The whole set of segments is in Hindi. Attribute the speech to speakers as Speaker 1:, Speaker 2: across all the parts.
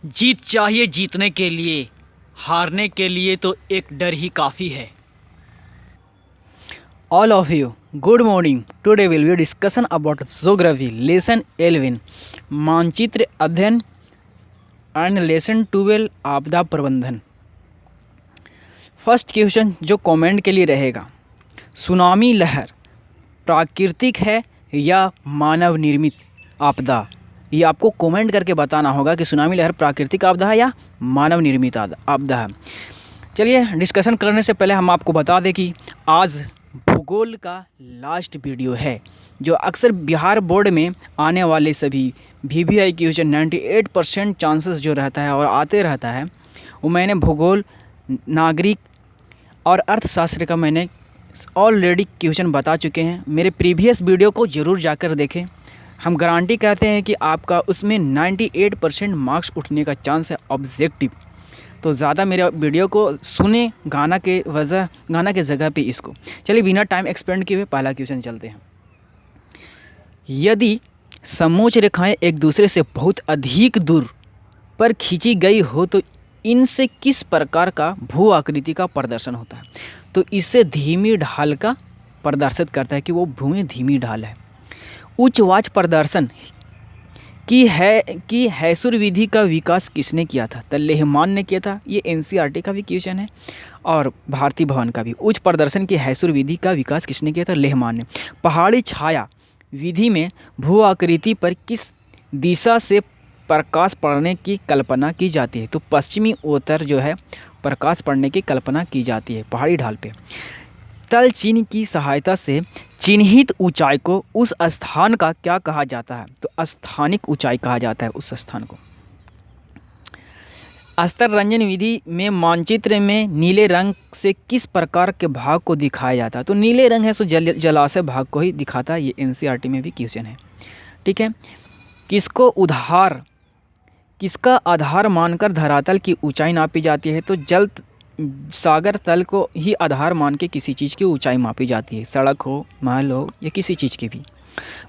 Speaker 1: जीत चाहिए जीतने के लिए, हारने के लिए तो एक डर ही काफ़ी है।
Speaker 2: All of you, good morning. Today will be discussion about geography lesson 11 मानचित्र अध्ययन एंड लेसन 12 आपदा प्रबंधन। फर्स्ट क्वेश्चन जो कमेंट के लिए रहेगा, सुनामी लहर प्राकृतिक है या मानव निर्मित आपदा? ये आपको कमेंट करके बताना होगा कि सुनामी लहर प्राकृतिक आपदा है या मानव निर्मित आपदा है। चलिए डिस्कशन करने से पहले हम आपको बता दें कि आज भूगोल का लास्ट वीडियो है, जो अक्सर बिहार बोर्ड में आने वाले सभी VVI क्वेश्चन 98% चांसेस जो रहता है और आते रहता है, वो मैंने भूगोल, नागरिक और अर्थशास्त्र का मैंने ऑलरेडी क्वेश्चन बता चुके हैं। मेरे प्रीवियस वीडियो को ज़रूर जाकर देखें। हम गारंटी कहते हैं कि आपका उसमें 98% मार्क्स उठने का चांस है ऑब्जेक्टिव। तो ज़्यादा मेरे वीडियो को सुने, गाना के जगह पे इसको। चलिए बिना टाइम एक्सपेंड किए हुए पहला क्वेश्चन चलते हैं। यदि समोच्च रेखाएं एक दूसरे से बहुत अधिक दूर पर खींची गई हो तो इनसे किस प्रकार का भू आकृति का प्रदर्शन होता है? तो इससे धीमी ढाल का प्रदर्शित करता है कि वो भूमि धीमी ढाल है। उच्चवाच प्रदर्शन की हैसुर विधि का विकास किसने किया था? तो लेहमान ने किया था। ये NCERT का भी क्वेश्चन है और भारतीय भवन का भी। उच्च प्रदर्शन की हैसुर विधि का विकास किसने किया था? लेहमान ने। पहाड़ी छाया विधि में भू आकृति पर किस दिशा से प्रकाश पड़ने की कल्पना की जाती है? तो पश्चिमी उत्तर जो है प्रकाश पड़ने की कल्पना की जाती है पहाड़ी ढाल पे। तल चिन्ह की सहायता से चिन्हित ऊंचाई को उस स्थान का क्या कहा जाता है? तो स्थानिक ऊंचाई कहा जाता है उस स्थान को। अस्तर रंजन विधि में मानचित्र में नीले रंग से किस प्रकार के भाग को दिखाया जाता है? तो नीले रंग है सो जलाशय भाग को ही दिखाता है। ये NCERT में भी क्वेश्चन है, ठीक है। किसका आधार मानकर धरातल की ऊंचाई नापी जाती है? तो जल सागर तल को ही आधार मान के किसी चीज़ की ऊंचाई मापी जाती है, सड़क हो, महल हो या किसी चीज़ की भी।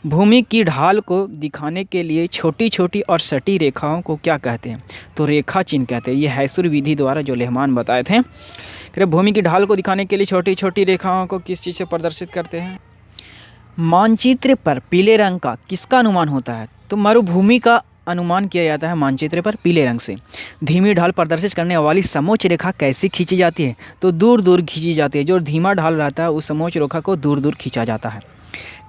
Speaker 2: भूमि की ढाल को दिखाने के लिए छोटी छोटी और सटी रेखाओं को क्या कहते हैं? तो रेखा चिन्ह कहते हैं। ये हैसुर विधि द्वारा जो लेहमान बताए थे कि भूमि की ढाल को दिखाने के लिए छोटी छोटी रेखाओं को किस चीज़ से प्रदर्शित करते हैं? मानचित्र पर पीले रंग का किसका अनुमान होता है? तो मरुभूमि का अनुमान किया जाता है मानचित्र पर पीले रंग से। धीमी ढाल प्रदर्शित करने वाली समोच्च रेखा कैसे खींची जाती है? तो दूर दूर खींची जाती है। जो धीमा ढाल रहता है उस समोच्च रेखा को दूर दूर खींचा जाता है।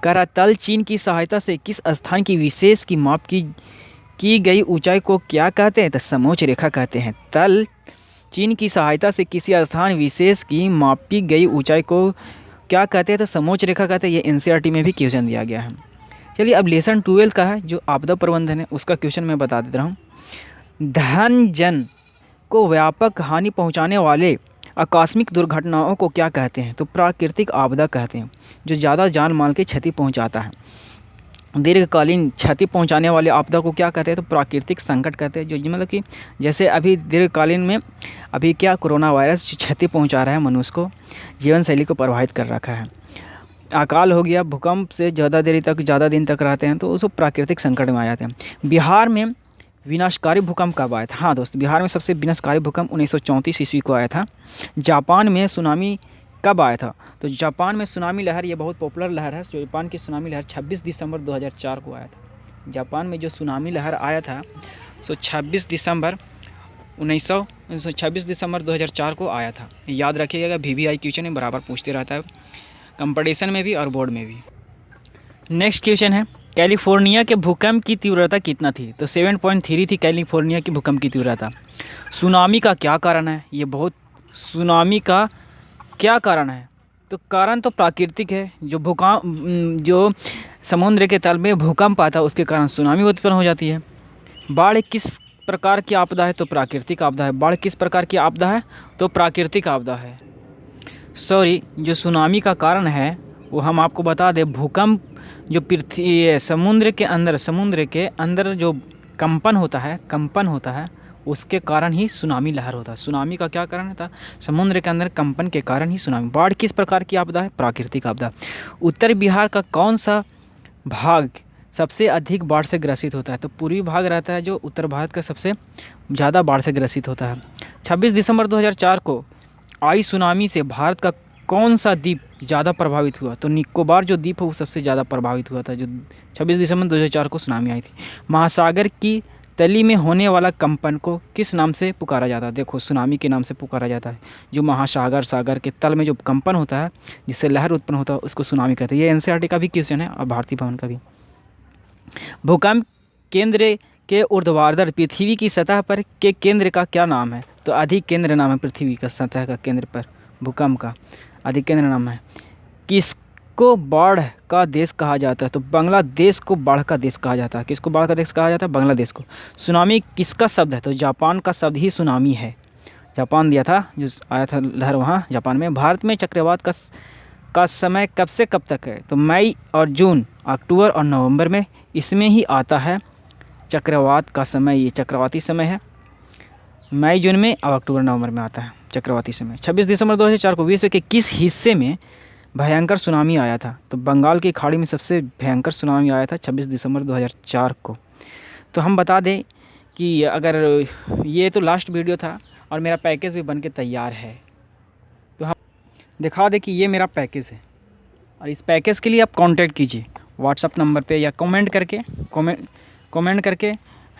Speaker 2: करातल चिन्ह की सहायता से किस स्थान की विशेष की माप की गई ऊंचाई को क्या कहते हैं? तो समोच्च रेखा कहते हैं। तल चिन्ह की सहायता से किसी स्थान विशेष की मापी गई ऊंचाई को क्या कहते हैं? तो समोच्च रेखा कहते हैं। ये NCERT में भी क्वेश्चन दिया गया है। चलिए अब लेसन 12 का है जो आपदा प्रबंधन है, उसका क्वेश्चन मैं बता देता हूँ। धन जन को व्यापक हानि पहुँचाने वाले आकस्मिक दुर्घटनाओं को क्या कहते हैं? तो प्राकृतिक आपदा कहते हैं। जो ज़्यादा जान माल की क्षति पहुँचाता है। दीर्घकालीन क्षति पहुँचाने वाले आपदा को क्या कहते हैं? तो प्राकृतिक संकट कहते हैं। जो मतलब कि जैसे अभी दीर्घकालीन में अभी क्या कोरोना वायरस क्षति पहुँचा रहा है, मनुष्य को जीवन शैली को प्रभावित कर रखा है। अकाल हो गया, भूकंप से ज़्यादा दिन तक रहते हैं तो उसको प्राकृतिक संकट में आ जाते हैं। बिहार में विनाशकारी भूकंप कब आया था? हाँ दोस्त, बिहार में सबसे विनाशकारी भूकंप 1934 ईस्वी को आया था। जापान में सुनामी कब आया था? तो जापान में सुनामी लहर, ये बहुत पॉपुलर लहर है। जापान की सुनामी लहर 26 दिसंबर 2004 को आया था। जापान में जो सुनामी लहर आया था सो 26 दिसंबर 2004 को आया था। याद रखिएगा, VVI क्वेश्चन में बराबर पूछते रहता है, कंपटीशन में भी और बोर्ड में भी। नेक्स्ट क्वेश्चन है, कैलिफोर्निया के भूकंप की तीव्रता कितना थी? तो 7.3 थी कैलिफोर्निया की भूकंप की तीव्रता। सुनामी का क्या कारण है? सुनामी का क्या कारण है? तो कारण तो प्राकृतिक है। जो समुद्र के तल में भूकंप आता है उसके कारण सुनामी उत्पन्न हो जाती है। बाढ़ किस प्रकार की आपदा है? तो प्राकृतिक आपदा है। बाढ़ किस प्रकार की आपदा है? तो प्राकृतिक आपदा है। जो सुनामी का कारण है वो हम आपको बता दें, भूकंप जो समुद्र के अंदर जो कंपन होता है उसके कारण ही सुनामी लहर होता है। सुनामी का क्या कारण था? समुद्र के अंदर कंपन के कारण ही सुनामी। बाढ़ किस प्रकार की आपदा है? प्राकृतिक आपदा। उत्तर बिहार का कौन सा भाग सबसे अधिक बाढ़ से ग्रसित होता है? तो पूर्वी भाग रहता है जो उत्तर भारत का सबसे ज़्यादा बाढ़ से ग्रसित होता है। 26 दिसंबर 2004 को आई सुनामी से भारत का कौन सा द्वीप ज़्यादा प्रभावित हुआ? तो निकोबार जो द्वीप है वो सबसे ज़्यादा प्रभावित हुआ था, जो 26 दिसंबर 2004 को सुनामी आई थी। महासागर की तली में होने वाला कंपन को किस नाम से पुकारा जाता है? देखो, सुनामी के नाम से पुकारा जाता है। जो सागर के तल में जो कंपन होता है, जिससे लहर उत्पन्न होता है, उसको सुनामी कहते हैं। ये एनसीईआरटी का भी क्वेश्चन है और भारतीय भवन का भी। भूकंप केंद्र के ऊर्ध्वाधर पृथ्वी की सतह पर के केंद्र का क्या नाम है? तो अधिक केंद्र नाम है पृथ्वी का सतह का केंद्र पर भूकंप का अधिक केंद्र नाम है। किसको बाढ़ का देश कहा जाता है? तो बांग्लादेश को बाढ़ का देश कहा जाता है। किसको बाढ़ का देश कहा जाता है? बांग्लादेश को। सुनामी किसका शब्द है? तो जापान का शब्द ही सुनामी है। जापान दिया था, जो आया था लहर वहाँ जापान में। भारत में चक्रवात का समय कब से कब तक है? तो मई और जून, अक्टूबर और नवंबर में इसमें ही आता है चक्रवात का समय। ये चक्रवाती समय है, मई जून में और अक्टूबर नवंबर में आता है चक्रवाती समय। 26 दिसंबर 2004 को विश्व के किस हिस्से में भयंकर सुनामी आया था? तो बंगाल की खाड़ी में सबसे भयंकर सुनामी आया था 26 दिसंबर 2004 को। तो हम बता दें कि अगर ये तो लास्ट वीडियो था और मेरा पैकेज भी बन के तैयार है, तो हम दिखा दें कि ये मेरा पैकेज है और इस पैकेज के लिए आप कांटेक्ट कीजिए व्हाट्सअप नंबर पे या कमेंट करके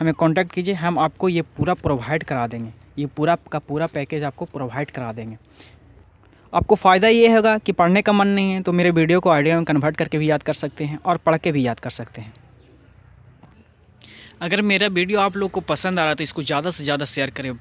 Speaker 2: हमें कांटेक्ट कीजिए। हम आपको ये पूरा प्रोवाइड करा देंगे, ये पूरा का पूरा पैकेज आपको प्रोवाइड करा देंगे। आपको फ़ायदा ये होगा कि पढ़ने का मन नहीं है तो मेरे वीडियो को ऑडियो में कन्वर्ट करके भी याद कर सकते हैं और पढ़ के भी याद कर सकते हैं।
Speaker 1: अगर मेरा वीडियो आप लोग को पसंद आ रहा है तो इसको ज़्यादा से ज़्यादा शेयर करें।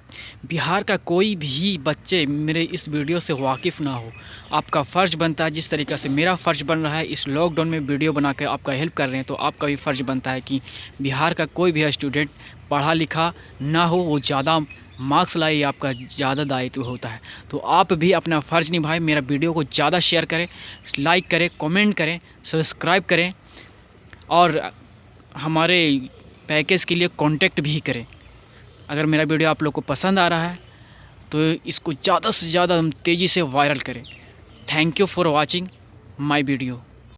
Speaker 1: बिहार का कोई भी बच्चे मेरे इस वीडियो से वाकिफ़ ना हो, आपका फ़र्ज़ बनता है, जिस तरीक़े से मेरा फ़र्ज़ बन रहा है इस लॉकडाउन में वीडियो बना कर आपका हेल्प कर रहे हैं, तो आपका भी फ़र्ज़ बनता है कि बिहार का कोई भी स्टूडेंट पढ़ा लिखा ना हो, वो ज़्यादा मार्क्स लाए, आपका ज़्यादा दायित्व होता है। तो आप भी अपना फ़र्ज़ निभाएं, मेरा वीडियो को ज़्यादा शेयर करें, लाइक करें, कमेंट करें, सब्सक्राइब करें और हमारे पैकेज के लिए कांटेक्ट भी करें। अगर मेरा वीडियो आप लोग को पसंद आ रहा है तो इसको ज़्यादा से ज़्यादा तेज़ी से वायरल करें। Thank you for watching my video.